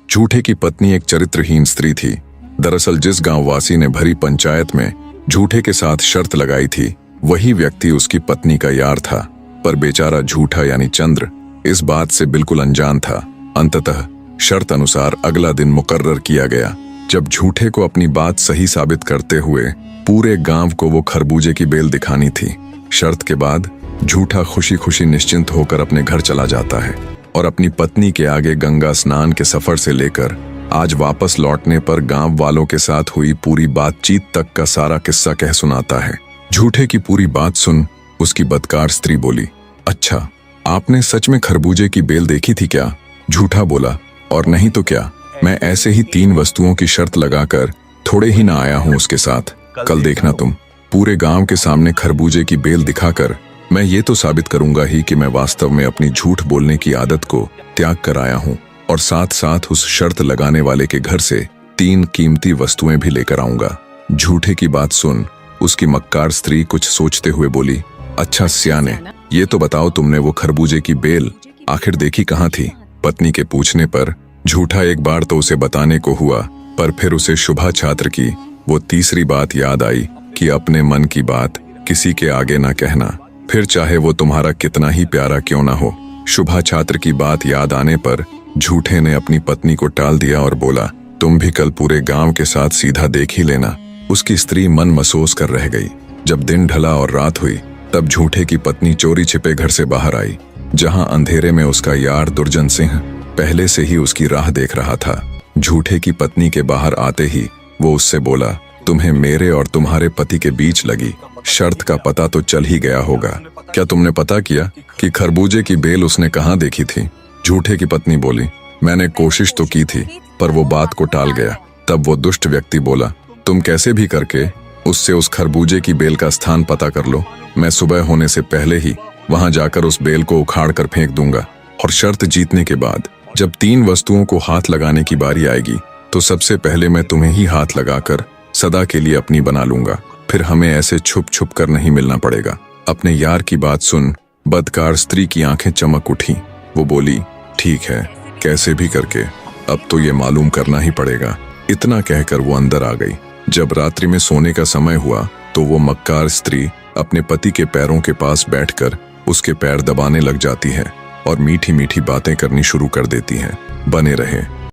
झूठे की पत्नी एक चरित्रहीन स्त्री थी। दरअसल जिस गांववासी ने भरी पंचायत में झूठे के साथ शर्त लगाई थी, वही व्यक्ति उसकी पत्नी का यार था। पर बेचारा झूठा यानी चंद्र इस बात से बिल्कुल अनजान था। अंततः शर्त अनुसार अगला दिन मुकर्रर किया गया, जब झूठे को अपनी बात सही साबित करते हुए पूरे गांव को वो खरबूजे की बेल दिखानी थी। शर्त के बाद झूठा खुशी खुशी निश्चिंत होकर अपने घर चला जाता है और अपनी पत्नी के आगे गंगा स्नान के सफर से लेकर आज वापस लौटने पर गांव वालों के साथ हुई पूरी बातचीत तक का सारा किस्सा कह सुनाता है। झूठे की पूरी बात सुन उसकी बदकार स्त्री बोली, अच्छा, आपने सच में खरबूजे की बेल देखी थी क्या? झूठा बोला, और नहीं तो क्या, मैं ऐसे ही 3 वस्तुओं की शर्त लगाकर थोड़े ही ना आया हूं उसके साथ। कल देखना तुम, पूरे गांव के सामने खरबूजे की बेल दिखाकर मैं ये तो साबित करूंगा ही कि मैं वास्तव में अपनी झूठ बोलने की आदत को त्याग कर आया हूं, और साथ साथ उस शर्त लगाने वाले के घर से 3 कीमती वस्तुएं भी लेकर आऊंगा। झूठे की बात सुन उसकी मक्कार स्त्री कुछ सोचते हुए बोली, अच्छा सियाने, ये तो बताओ तुमने वो खरबूजे की बेल आखिर देखी कहाँ थी? पत्नी के पूछने पर झूठा एक बार तो उसे बताने को हुआ, पर फिर उसे शुभा छात्र की वो तीसरी बात याद आई कि अपने मन की बात किसी के आगे ना कहना, फिर चाहे वो तुम्हारा कितना ही प्यारा क्यों ना हो। शुभा छात्र की बात याद आने पर झूठे ने अपनी पत्नी को टाल दिया और बोला, तुम भी कल पूरे गांव के साथ सीधा देख ही लेना। उसकी स्त्री मन मसोस कर रह गई। जब दिन ढला और रात हुई तब झूठे की पत्नी चोरी छिपे घर से बाहर आई, जहां अंधेरे में उसका यार दुर्जन सिंह पहले से ही उसकी राह देख रहा था। झूठे की पत्नी के बाहर आते ही वो उससे बोला, तुम्हें मेरे और तुम्हारे पति के बीच लगी शर्त का पता तो चल ही गया होगा। क्या तुमने पता किया कि खरबूजे की बेल उसने कहाँ देखी थी? झूठे की पत्नी बोली, मैंने कोशिश तो की थी पर वो बात को टाल गया। तब वो दुष्ट व्यक्ति बोला, तुम कैसे भी करके उससे उस खरबूजे की बेल का स्थान पता कर लो। मैं सुबह होने से पहले ही वहां जाकर उस बेल को उखाड़ कर फेंक दूंगा, और शर्त जीतने के बाद जब 3 वस्तुओं को हाथ लगाने की बारी आएगी तो सबसे पहले मैं तुम्हें ही हाथ लगाकर सदा के लिए अपनी बना लूंगा। फिर हमें ऐसे छुप छुप कर नहीं मिलना पड़ेगा। अपने यार की बात सुन बदकार स्त्री की आंखें चमक उठी। वो बोली, ठीक है, कैसे भी करके अब तो ये मालूम करना ही पड़ेगा। इतना कहकर वो अंदर आ गई। जब रात्रि में सोने का समय हुआ तो वो मक्कार स्त्री अपने पति के पैरों के पास बैठकर उसके पैर दबाने लग जाती है और मीठी मीठी बातें करनी शुरू कर देती है। बने रहे।